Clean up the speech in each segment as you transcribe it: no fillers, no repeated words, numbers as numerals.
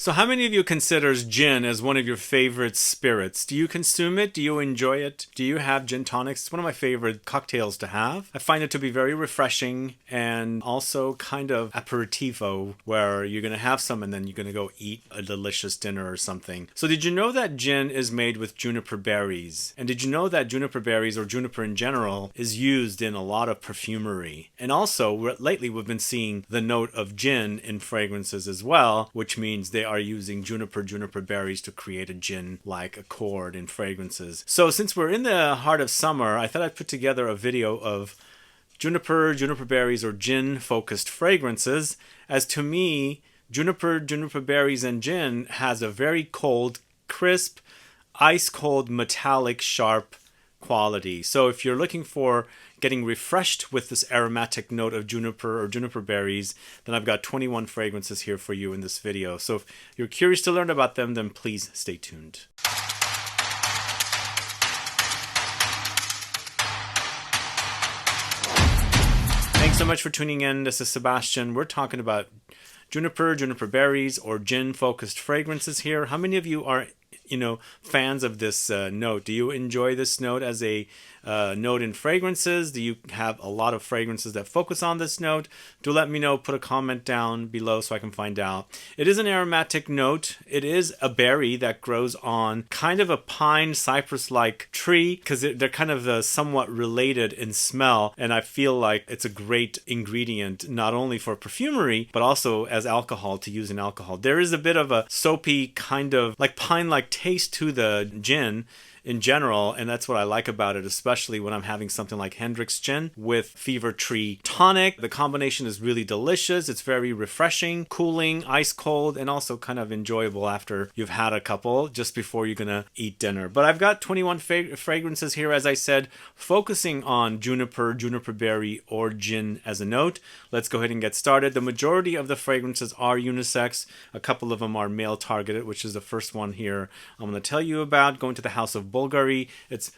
So how many of you considers gin as one of your favorite spirits? Do you consume it? Do you enjoy it? Do you have gin tonics? It's one of my favorite cocktails to have. I find it to be very refreshing and also kind of aperitivo, where you're going to have some and then you're going to go eat a delicious dinner or something. So did you know that gin is made with juniper berries? And did you know that juniper berries, or juniper in general, is used in a lot of perfumery? And also, lately we've been seeing the note of gin in fragrances as well, which means they are using juniper berries to create a gin-like accord in fragrances. So since we're in the heart of summer, I thought I'd put together a video of juniper berries, or gin-focused fragrances, as to me, juniper berries and gin has a very cold, crisp, ice-cold, metallic, sharp quality. So if you're looking for getting refreshed with this aromatic note of juniper or juniper berries, then I've got 21 fragrances here for you in this video. So if you're curious to learn about them, then please stay tuned. Thanks so much for tuning in. This is Sebastian. We're talking about juniper berries, or gin-focused fragrances here. How many of you are fans of this note? Do you enjoy this note as a note in fragrances? Do you have a lot of fragrances that focus on this note? Do let me know. Put a comment down below so I can find out. It is an aromatic note. It is a berry that grows on kind of a pine cypress-like tree, because they're kind of somewhat related in smell, and I feel like it's a great ingredient not only for perfumery but also as alcohol, to use in alcohol. There is a bit of a soapy, kind of like pine-like taste to the gin in general, and that's what I like about it, especially when I'm having something like Hendrick's gin with Fever Tree tonic. The combination is really delicious. It's very refreshing, cooling, ice cold, and also kind of enjoyable after you've had a couple, just before you're gonna eat dinner. But I've got 21 fragrances here, as I said, focusing on juniper berry, or gin as a note. Let's go ahead and get started. The majority of the fragrances are unisex. A couple of them are male targeted, which is the first one here I'm going to tell you about. Going to the house of BVLGARI. It's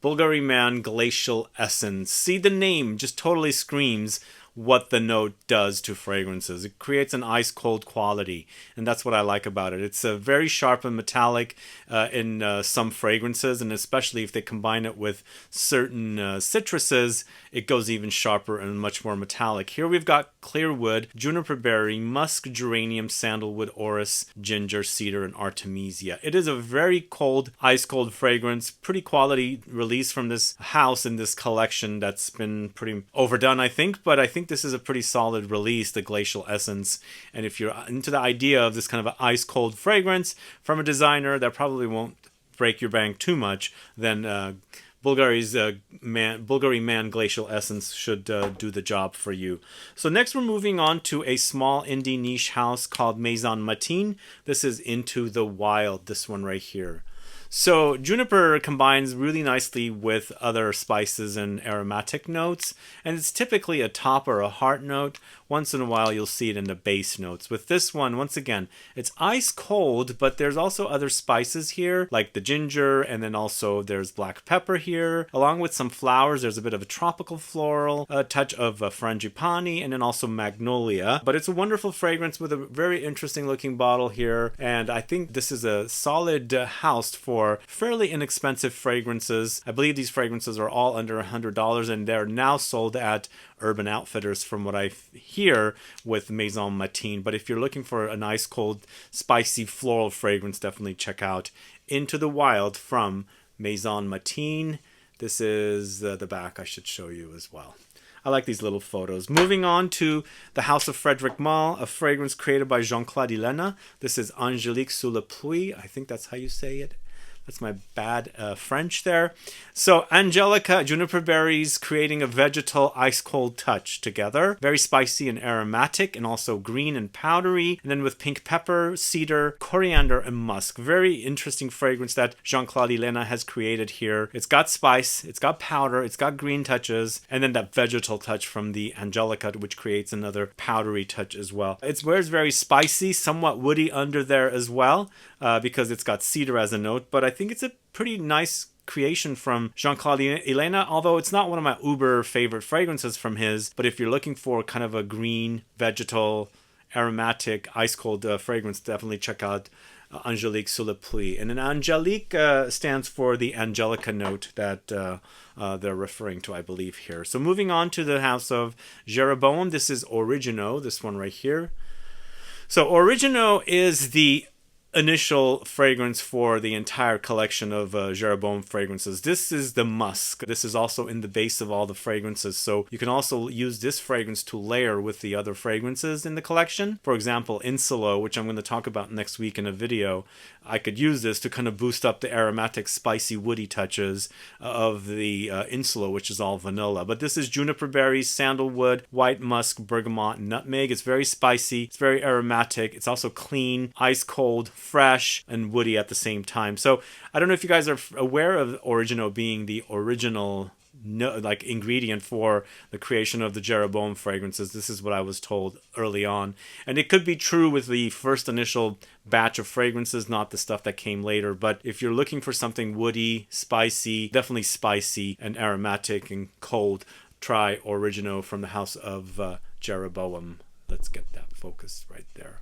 BVLGARI Man Glacial Essence. See, the name just totally screams what the note does to fragrances. It creates an ice-cold quality, and that's what I like about it. It's very sharp and metallic in some fragrances, and especially if they combine it with certain citruses, it goes even sharper and much more metallic. Here we've got Clearwood, juniper berry, musk, geranium, sandalwood, orris, ginger, cedar, and artemisia. It is a very cold, ice-cold fragrance. Pretty quality release from this house in this collection that's been pretty overdone, I think, but I think this is a pretty solid release, the Glacial Essence. And if you're into the idea of this kind of an ice-cold fragrance from a designer that probably won't break your bank too much, then BVLGARI Man Glacial Essence should do the job for you. So next we're moving on to a small indie niche house called MAISON MATINE. This is Into the Wild, this one right here. So juniper combines really nicely with other spices and aromatic notes, and it's typically a top or a heart note. Once in a while you'll see it in the base notes. With this one, once again, it's ice cold, but there's also other spices here, like the ginger, and then also there's black pepper here, along with some flowers. There's a bit of a tropical floral, a touch of Frangipani, and then also Magnolia. But it's a wonderful fragrance with a very interesting looking bottle here, and I think this is a solid house for fairly inexpensive fragrances. I believe these fragrances are all under $100, and they're now sold at Urban Outfitters from what I hear with MAISON MATINE. But if you're looking for a nice, cold, spicy floral fragrance, definitely check out Into the Wild from MAISON MATINE. This is the back I should show you as well. I like these little photos. Moving on to the House of Frederic Malle, a fragrance created by Jean-Claude Helena. This is Angelique sous la pluie. I think that's how you say it. That's my bad French there. So Angelica, juniper berries, creating a vegetal ice-cold touch together. Very spicy and aromatic, and also green and powdery. And then with pink pepper, cedar, coriander, and musk. Very interesting fragrance that Jean-Claude Helena has created here. It's got spice, it's got powder, it's got green touches, and then that vegetal touch from the Angelica, which creates another powdery touch as well. It's very spicy, somewhat woody under there as well, because it's got cedar as a note, but I think it's a pretty nice creation from Jean-Claude Helena, although it's not one of my uber favorite fragrances from his. But if you're looking for kind of a green, vegetal, aromatic ice cold fragrance, definitely check out Angelique sur le PLUIE. And an Angelique stands for the Angelica note that they're referring to, I believe, here. So moving on to the house of Jeroboam, this is Origino, this one right here. So Origino is the initial fragrance for the entire collection of Jeroboam fragrances. This is the Musk. This is also in the base of all the fragrances, so you can also use this fragrance to layer with the other fragrances in the collection. For example, Insolo, which I'm going to talk about next week in a video, I could use this to kind of boost up the aromatic, spicy, woody touches of the Insolo, which is all vanilla. But this is juniper berries, sandalwood, white musk, bergamot, and nutmeg. It's very spicy. It's very aromatic. It's also clean, ice cold, fresh, and woody at the same time. So I don't know if you guys are aware of Origino being the original ingredient for the creation of the Jeroboam fragrances. This is what I was told early on, and it could be true with the first initial batch of fragrances, not the stuff that came later. But if you're looking for something woody, spicy, definitely spicy and aromatic and cold, try Origino from the house of Jeroboam. Let's get that focused right there.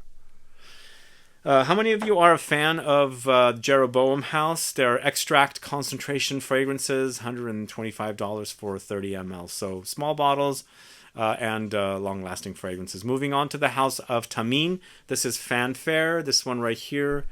How many of you are a fan of Jeroboam House? Their extract concentration fragrances, $125 for 30 ml. So small bottles and long-lasting fragrances. Moving on to the house of THAMEEN. This is Fanfare, this one right here.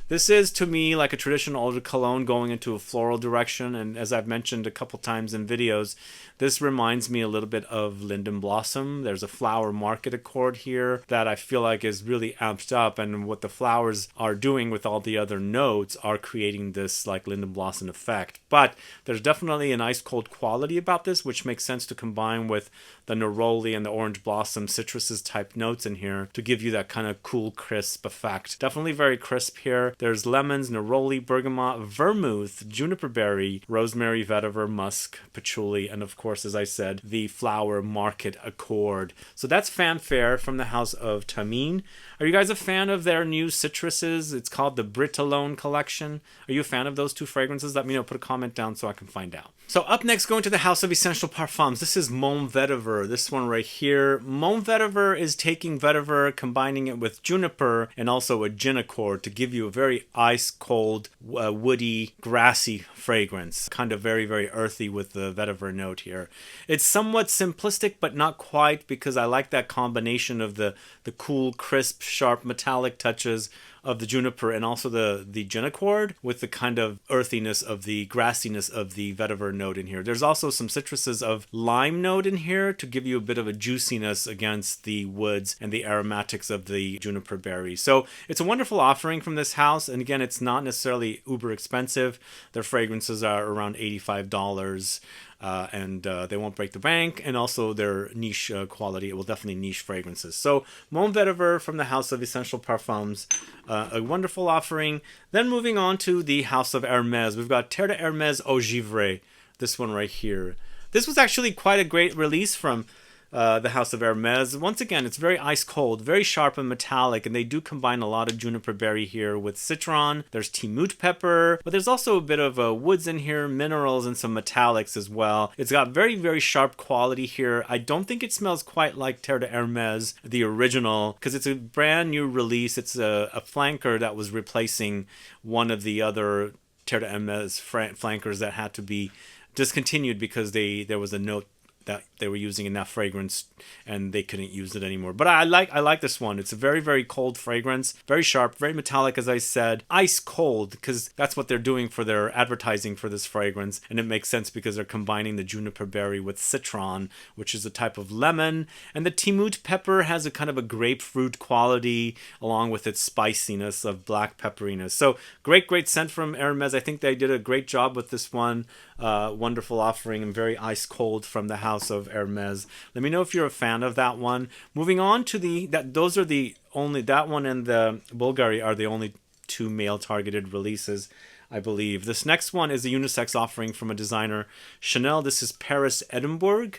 This is, to me, like a traditional eau de cologne going into a floral direction, and as I've mentioned a couple times in videos, this reminds me a little bit of Linden Blossom. There's a flower market accord here that I feel like is really amped up, and what the flowers are doing with all the other notes are creating this like Linden Blossom effect. But there's definitely an ice cold quality about this, which makes sense to combine with the Neroli and the Orange Blossom citruses type notes in here to give you that kind of cool, crisp effect. Definitely very crisp here. There's lemons, neroli, bergamot, vermouth, juniper berry, rosemary, vetiver, musk, patchouli, and of course, as I said, the flower market accord. So that's Fanfare from the house of THAMEEN. Are you guys a fan of their new citruses? It's called the Britalone collection. Are you a fan of those two fragrances? Let me know. Put a comment down so I can find out. So up next, going to the house of Essential Parfums. This is Mon Vetiver. This one right here. Mon Vetiver is taking vetiver, combining it with juniper and also a gin accord to give you a very ice cold, woody, grassy fragrance. Kind of very, very earthy with the vetiver note here. It's somewhat simplistic, but not quite, because I like that combination of the cool, crisp, sharp, metallic touches of the juniper and also the gin accord with the kind of earthiness of the grassiness of the vetiver note in here. There's also some citruses of lime note in here to give you a bit of a juiciness against the woods and the aromatics of the juniper berry. So it's a wonderful offering from this house, and again, it's not necessarily uber expensive. Their fragrances are around $85. And they won't break the bank, and also their niche quality. It will definitely niche fragrances. So Mon Vetiver from the house of Essential Parfums, a wonderful offering. Then moving on to the house of Hermes, we've got Terre de Hermes Eau Givrée, this one right here. This was actually quite a great release from the house of Hermes. Once again, it's very ice cold, very sharp and metallic, and they do combine a lot of juniper berry here with citron. There's timut pepper, but there's also a bit of woods in here, minerals, and some metallics as well. It's got very, very sharp quality here. I don't think it smells quite like Terre de Hermes, the original, because it's a brand new release. It's a flanker that was replacing one of the other Terre de Hermes flankers that had to be discontinued because there was a note that they were using in that fragrance and they couldn't use it anymore. But I like this one. It's a very, very cold fragrance, very sharp, very metallic, as I said, ice cold, because that's what they're doing for their advertising for this fragrance, and it makes sense because they're combining the juniper berry with citron, which is a type of lemon, and the timut pepper has a kind of a grapefruit quality along with its spiciness of black pepperiness. So great scent from Hermes. I think they did a great job with this one. Wonderful offering and very ice cold from the house of Hermes. Let me know if you're a fan of that one. Moving on to that one and the BVLGARI are the only two male targeted releases, I believe. This next one is a unisex offering from a designer, Chanel. This is Paris Edinburgh.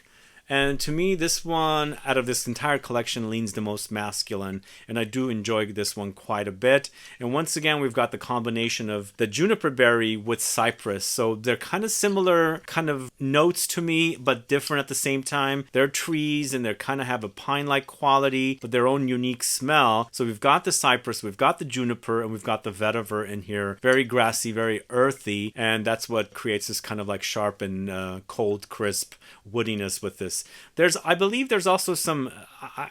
And to me, this one out of this entire collection leans the most masculine, and I do enjoy this one quite a bit. And once again, we've got the combination of the juniper berry with cypress. So they're kind of similar kind of notes to me, but different at the same time. They're trees and they kind of have a pine-like quality, but their own unique smell. So we've got the cypress, we've got the juniper, and we've got the vetiver in here. Very grassy, very earthy, and that's what creates this kind of like sharp and cold, crisp woodiness with this. I believe there's also some,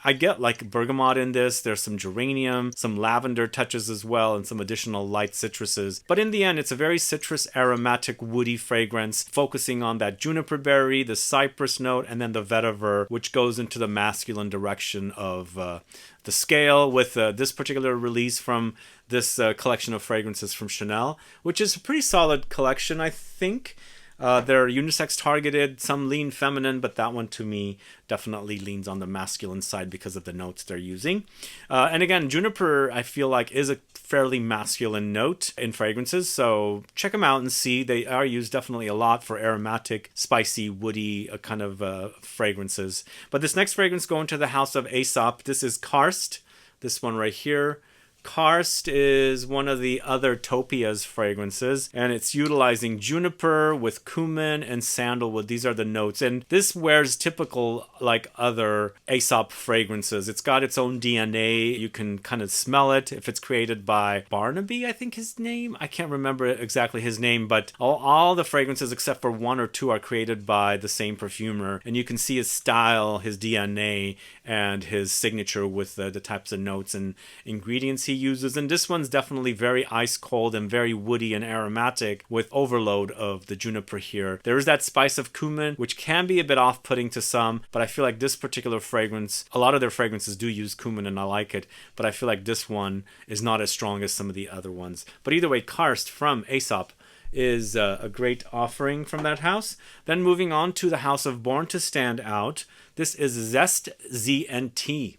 I get like bergamot in this. There's some geranium, some lavender touches as well, and some additional light citruses. But in the end, it's a very citrus, aromatic, woody fragrance, focusing on that juniper berry, the cypress note, and then the vetiver, which goes into the masculine direction of the scale with this particular release from this collection of fragrances from Chanel, which is a pretty solid collection, I think. They're unisex targeted, some lean feminine, but that one to me definitely leans on the masculine side because of the notes they're using. And again, juniper, I feel like, is a fairly masculine note in fragrances, so check them out and see. They are used definitely a lot for aromatic, spicy, woody kind of fragrances. But this next fragrance going to the house of Aesop. This is Karst, this one right here. Karst is one of the other Topia's fragrances, and it's utilizing juniper with cumin and sandalwood. These are the notes, and this wears typical like other Aesop fragrances. It's got its own DNA. You can kind of smell it if it's created by Barnaby, I think his name. I can't remember exactly his name, but all the fragrances except for one or two are created by the same perfumer, and you can see his style, his DNA, and his signature with the types of notes and ingredients he uses. And this one's definitely very ice cold and very woody and aromatic with overload of the juniper here. There is that spice of cumin, which can be a bit off-putting to some, but I feel like this particular fragrance, a lot of their fragrances do use cumin and I like it, but I feel like this one is not as strong as some of the other ones. But either way, Karst from Aesop is a great offering from that house. Then moving on to the house of Born to Stand Out. This is Zest Z&T.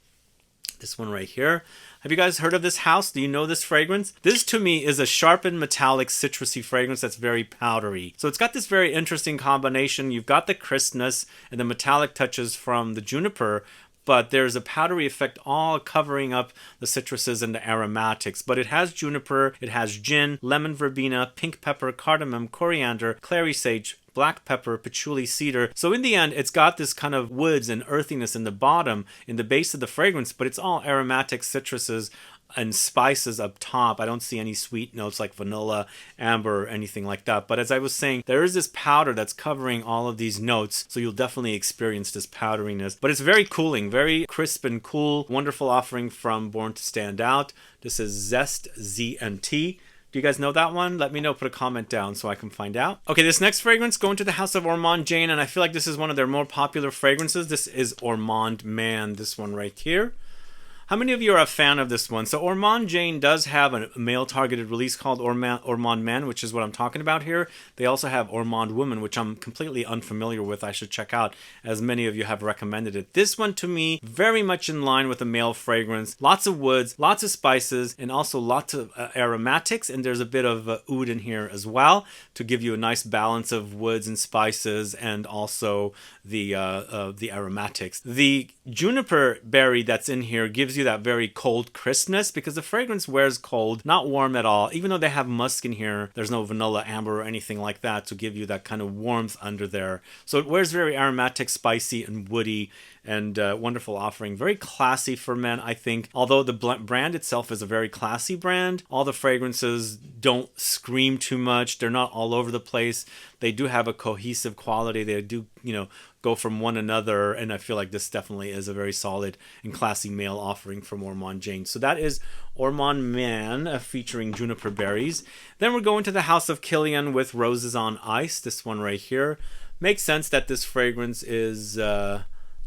This one right here. Have you guys heard of this house? Do you know this fragrance? This to me is a sharpened metallic citrusy fragrance that's very powdery. So it's got this very interesting combination. You've got the crispness and the metallic touches from the juniper, but there's a powdery effect all covering up the citruses and the aromatics. But it has juniper, it has gin, lemon verbena, pink pepper, cardamom, coriander, clary sage, black pepper, patchouli, cedar. So in the end, it's got this kind of woods and earthiness in the bottom, in the base of the fragrance, but it's all aromatic citruses and spices up top. I don't see any sweet notes like vanilla, amber, or anything like that. But as I was saying, there is this powder that's covering all of these notes, so you'll definitely experience this powderiness. But it's very cooling, very crisp and cool. Wonderful offering from Born to Stand Out. This is Zest Z&T. Do you guys know that one? Let me know. Put a comment down so I can find out. Okay, this next fragrance going to the house of Ormonde Jane, and I feel like this is one of their more popular fragrances. This is Ormonde Man, this one right here. How many of you are a fan of this one? So Ormonde Jane does have a male-targeted release called Ormonde Man, which is what I'm talking about here. They also have Ormonde Woman, which I'm completely unfamiliar with. I should check out, as many of you have recommended it. This one, to me, very much in line with a male fragrance. Lots of woods, lots of spices, and also lots of aromatics, and there's a bit of oud in here as well to give you a nice balance of woods and spices, and also the aromatics. The juniper berry that's in here gives you that very cold crispness because the fragrance wears cold, not warm at all. Even though they have musk in here, there's no vanilla, amber, or anything like that to give you that kind of warmth under there. So it wears very aromatic, spicy, and woody, and wonderful offering. Very classy for men, I think. Although the brand itself is a very classy brand, all the fragrances don't scream too much. They're not all over the place. They do have a cohesive quality. They do, go from one another, and I feel like this definitely is a very solid and classy male offering from Ormonde Jane. So that is Ormonde Man featuring juniper berries. Then we're going to the house of Kilian with Roses on Ice. This one right here. Makes sense that this fragrance is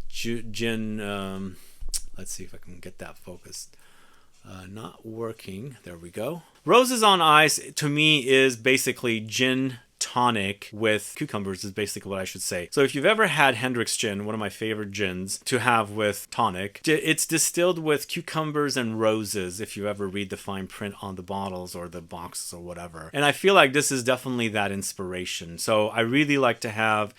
gin. Let's see if I can get that focused. Not working. There we go. Roses on Ice to me is basically gin tonic with cucumbers is basically what I should say. So if you've ever had Hendrick's gin, one of my favorite gins to have with tonic, it's distilled with cucumbers and roses if you ever read the fine print on the bottles or the boxes or whatever. And I feel like this is definitely that inspiration. So I really like to have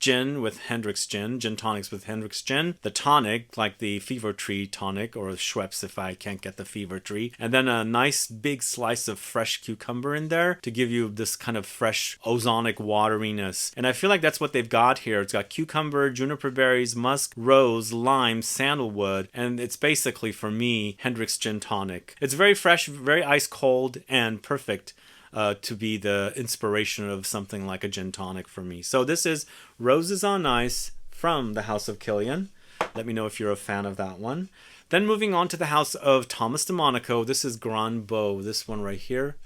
gin with Hendrick's gin, gin tonics with Hendrick's gin, the tonic, like the Fever Tree tonic, or Schweppes if I can't get the Fever Tree, and then a nice big slice of fresh cucumber in there to give you this kind of fresh ozonic wateriness. And I feel like that's what they've got here. It's got cucumber, juniper berries, musk, rose, lime, sandalwood, and it's basically, for me, Hendrick's gin tonic. It's very fresh, very ice cold, and perfect to be the inspiration of something like a gin tonic for me. So this is Roses on Ice from the House of Kilian. Let me know if you're a fan of that one. Then moving on to the House of Thomas DeMonico, this is Grand Beau, this one right here.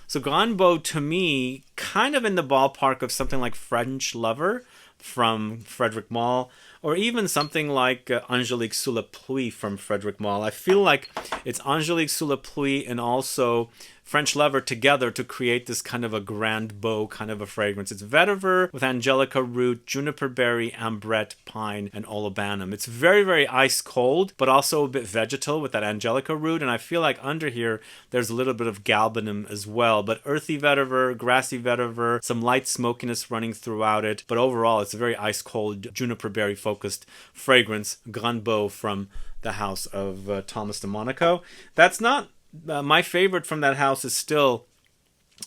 So Grand Beau, to me, kind of in the ballpark of something like French Lover from Frédéric Malle, or even something like Angelique sous la pluie from Frédéric Malle. I feel like it's Angelique sous la pluie and also French Lover together to create this kind of a Grand Beau kind of a fragrance. It's vetiver with Angelica root, juniper berry, ambrette, pine, and olibanum. It's very, very ice cold, but also a bit vegetal with that Angelica root. And I feel like under here, there's a little bit of galbanum as well. But earthy vetiver, grassy vetiver, some light smokiness running throughout it. But overall, it's a very ice cold, juniper berry focused fragrance, Grand Beau from the House of Thomas DeMonico. That's not my favorite from that house is still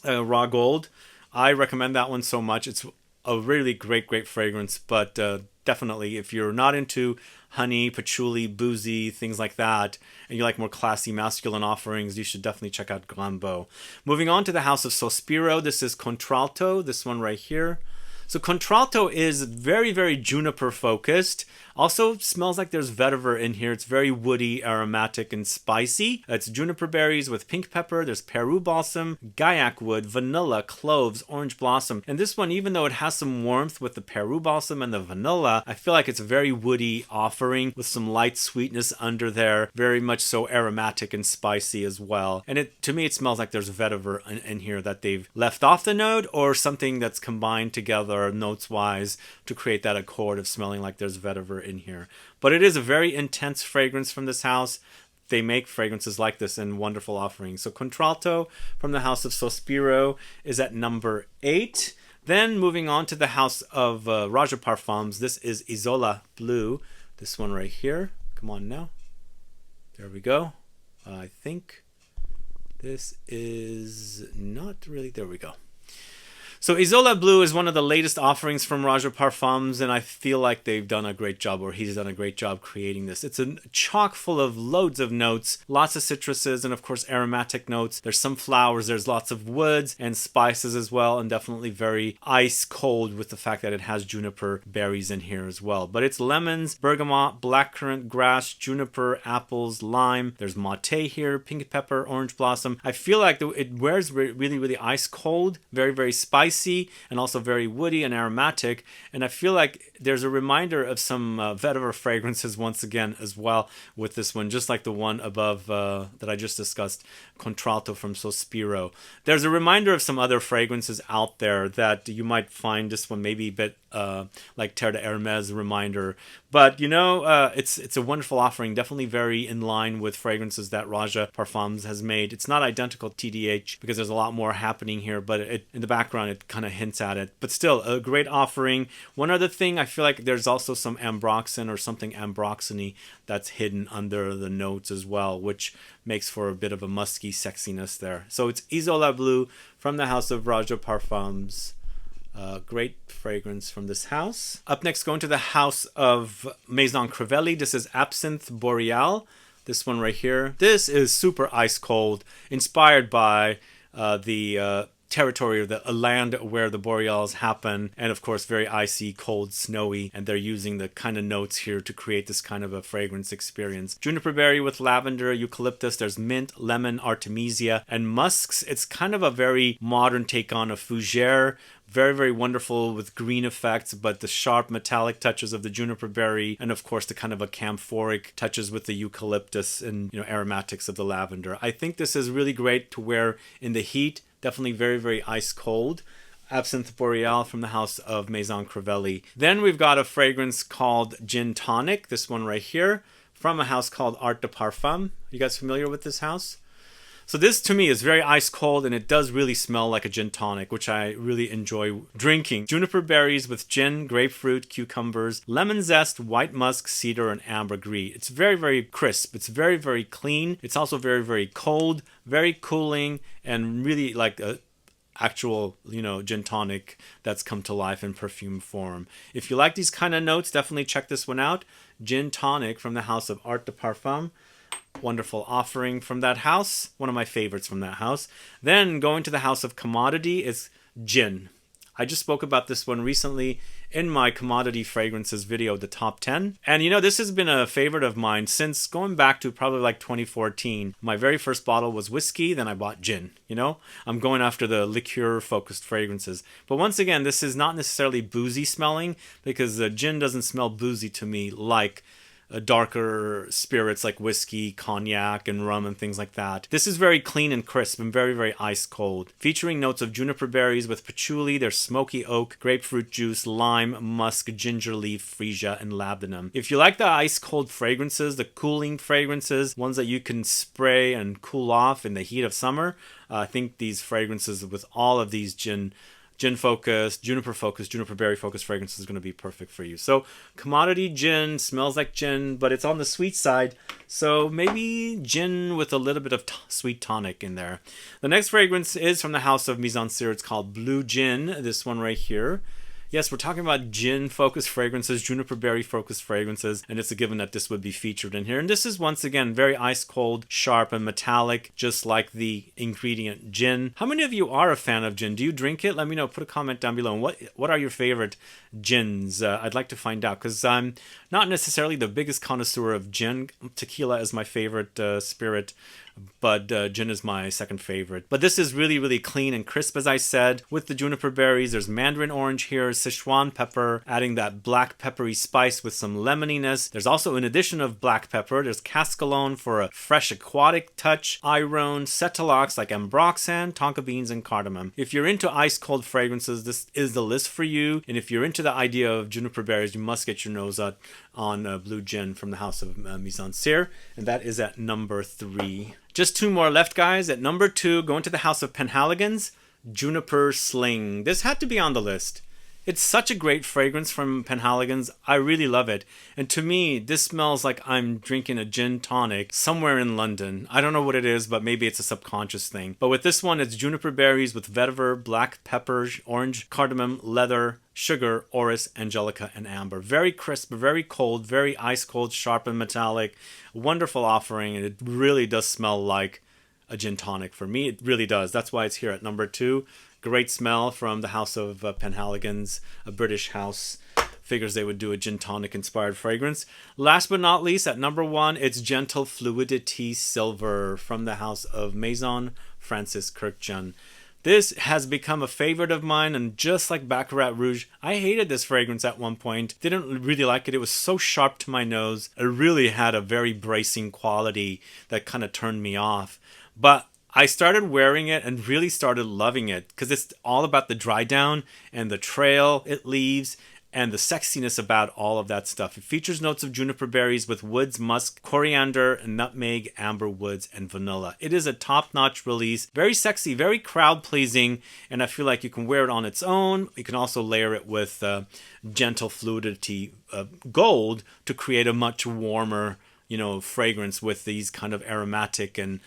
Raw Gold. I recommend that one so much. It's a really great fragrance, but definitely if you're not into honey, patchouli, boozy, things like that, and you like more classy masculine offerings, you should definitely check out Grand Beau. Moving on to the House of Sospiro, this is Contralto, this one right here. So Contralto is very, very juniper focused. Also smells like there's vetiver in here. It's very woody, aromatic, and spicy. It's juniper berries with pink pepper. There's Peru balsam, guaiac wood, vanilla, cloves, orange blossom. And this one, even though it has some warmth with the Peru balsam and the vanilla, I feel like it's a very woody offering with some light sweetness under there. Very much so aromatic and spicy as well. And to me, it smells like there's vetiver in here that they've left off the note or something that's combined together notes-wise to create that accord of smelling like there's vetiver in here. But it is a very intense fragrance from this house. They make fragrances like this in wonderful offerings. So Contralto from the House of Sospiro is at number 8. Then moving on to the House of Raja Parfums, this is Isola Blue. This one right here. Come on now. There we go. I think this is not really... There we go. So Isola Blue is one of the latest offerings from Raja Parfums, and I feel like they've done a great job, or he's done a great job creating this. It's a chock full of loads of notes, lots of citruses, and of course aromatic notes. There's some flowers, there's lots of woods and spices as well, and definitely very ice cold with the fact that it has juniper berries in here as well. But it's lemons, bergamot, blackcurrant, grass, juniper, apples, lime. There's mate here, pink pepper, orange blossom. I feel like it wears really, really ice cold, very, very spicy, and also very woody and aromatic, and I feel like there's a reminder of some vetiver fragrances once again as well with this one, just like the one above that I just discussed, Contralto from Sospiro. There's a reminder of some other fragrances out there that you might find this one maybe a bit like Terre de Hermes reminder, but you know, it's a wonderful offering, definitely very in line with fragrances that Raja Parfums has made. It's not identical TDH because there's a lot more happening here, but in the background it kind of hints at it, but still a great offering. One other thing, I feel like there's also some ambroxan or something ambroxany that's hidden under the notes as well, which makes for a bit of a musky sexiness there. So it's Isola Blue from the House of Raja Parfums. Great fragrance from this house. Up next, going to the House of Maison Crivelli. This is Absinthe Boreal. This one right here. This is super ice cold, inspired by the territory of a land where the boreals happen, and of course very icy, cold, snowy, and they're using the kind of notes here to create this kind of a fragrance experience. Juniper berry with lavender, eucalyptus, there's mint, lemon, artemisia, and musks. It's kind of a very modern take on a fougere, very, very wonderful with green effects, but the sharp metallic touches of the juniper berry, and of course the kind of a camphoric touches with the eucalyptus and, you know, aromatics of the lavender. I think this is really great to wear in the heat. Definitely very, very ice cold. Absinthe Boreal from the House of Maison Crivelli. Then we've got a fragrance called Gin Tonic, this one right here, from a house called Art de Parfum. You guys familiar with this house? So this to me is very ice cold, and it does really smell like a gin tonic, which I really enjoy drinking. Juniper berries with gin, grapefruit, cucumbers, lemon zest, white musk, cedar, and ambergris. It's very, very crisp. It's very, very clean. It's also very, very cold, very cooling, and really like a actual, gin tonic that's come to life in perfume form. If you like these kind of notes, definitely check this one out. Gin tonic from the house of Art de Parfum. Wonderful offering from that house. One of my favorites from that house. Then going to the house of commodity is gin. I just spoke about this one recently in my commodity fragrances video, the top 10. And this has been a favorite of mine since going back to probably like 2014. My very first bottle was whiskey, then I bought gin. I'm going after the liqueur focused fragrances. But once again, this is not necessarily boozy smelling, because gin doesn't smell boozy to me like darker spirits like whiskey, cognac, and rum and things like that. This is very clean and crisp and very, very ice cold, featuring notes of juniper berries with patchouli, there's smoky oak, grapefruit juice, lime, musk, ginger leaf, freesia, and labdanum. If you like the ice cold fragrances, the cooling fragrances, ones that you can spray and cool off in the heat of summer, I think these fragrances with all of these gin focused, juniper focused, juniper berry focused fragrances is going to be perfect for you. So commodity gin smells like gin, but it's on the sweet side. So maybe gin with a little bit of sweet tonic in there. The next fragrance is from the house of Maison Cyr. It's called Blue Gin. This one right here. Yes, we're talking about gin-focused fragrances, juniper berry-focused fragrances, and it's a given that this would be featured in here. And this is, once again, very ice-cold, sharp, and metallic, just like the ingredient gin. How many of you are a fan of gin? Do you drink it? Let me know. Put a comment down below. And what are your favorite gins? I'd like to find out, because I'm not necessarily the biggest connoisseur of gin. Tequila is my favorite spirit, but gin is my second favorite. But this is really, really clean and crisp, as I said, with the juniper berries. There's mandarin orange here, Sichuan pepper, adding that black peppery spice with some lemoniness. There's also, in addition of black pepper, there's cascalone for a fresh aquatic touch, irone, cetalox like ambroxan, tonka beans, and cardamom. If you're into ice-cold fragrances, this is the list for you. And if you're into the idea of juniper berries, you must get your nose out on Blue Gin from the house of Maison Cyr, and that is at number 3. Just 2 more left, guys. At number 2, going to the house of Penhaligon's, Juniper Sling. This had to be on the list. It's such a great fragrance from Penhaligon's. I really love it. And to me, this smells like I'm drinking a gin tonic somewhere in London. I don't know what it is, but maybe it's a subconscious thing. But with this one, it's juniper berries with vetiver, black pepper, orange, cardamom, leather, sugar, orris, angelica, and amber. Very crisp, very cold, very ice cold, sharp and metallic. Wonderful offering, and it really does smell like a gin tonic for me. It really does. That's why it's here at number 2. Great smell from the house of Penhaligon's, a British house. Figures they would do a gin tonic inspired fragrance. Last but not least, at number 1, it's Gentle Fluidity Silver from the house of Maison Francis Kurkdjian. This has become a favorite of mine, and just like Baccarat Rouge, I hated this fragrance at one point. Didn't really like it. It was so sharp to my nose. It really had a very bracing quality that kind of turned me off. But I started wearing it and really started loving it, because it's all about the dry down and the trail it leaves and the sexiness about all of that stuff. It features notes of juniper berries with woods, musk, coriander, nutmeg, amber woods, and vanilla. It is a top-notch release. Very sexy, very crowd-pleasing, and I feel like you can wear it on its own. You can also layer it with Gentle Fluidity Gold to create a much warmer fragrance with these kind of aromatic and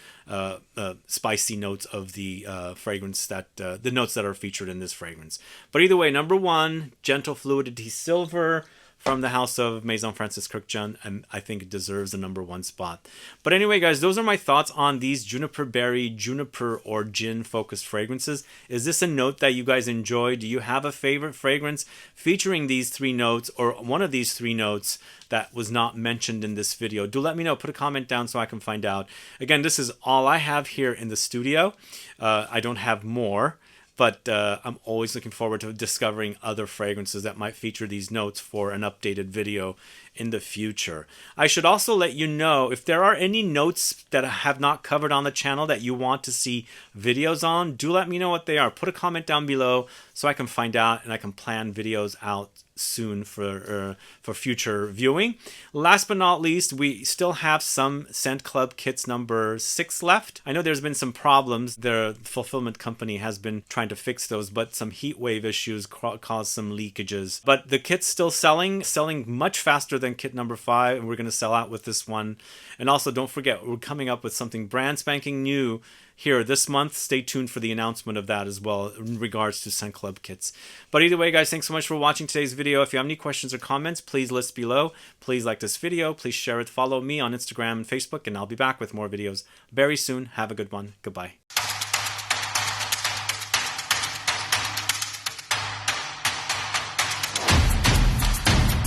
spicy notes of the fragrance that the notes that are featured in this fragrance. But either way, number 1, Gentle Fluidity Silver from the house of Maison Francis Kurkdjian, and I think it deserves the number 1 spot. But anyway, guys, those are my thoughts on these juniper berry, juniper, or gin focused fragrances. Is this a note that you guys enjoy? Do you have a favorite fragrance featuring these 3 notes, or one of these 3 notes that was not mentioned in this video? Do let me know. Put a comment down so I can find out. Again, this is all I have here in the studio. I don't have more. But I'm always looking forward to discovering other fragrances that might feature these notes for an updated video in the future. I should also let you know if there are any notes that I have not covered on the channel that you want to see videos on. Do let me know what they are. Put a comment down below so I can find out and I can plan videos out soon for future viewing. Last but not least, we still have some Scent Club kits number 6 left. I know there's been some problems. The fulfillment company has been trying to fix those, but some heat wave issues caused some leakages. But the kit's still selling much faster than kit number 5, and we're going to sell out with this one. And also, don't forget, we're coming up with something brand spanking new here this month. Stay tuned for the announcement of that as well in regards to Scent Club kits. But either way, guys, thanks so much for watching today's video. If you have any questions or comments, please list below. Please like this video. Please share it. Follow me on Instagram and Facebook, and I'll be back with more videos very soon. Have a good one. Goodbye.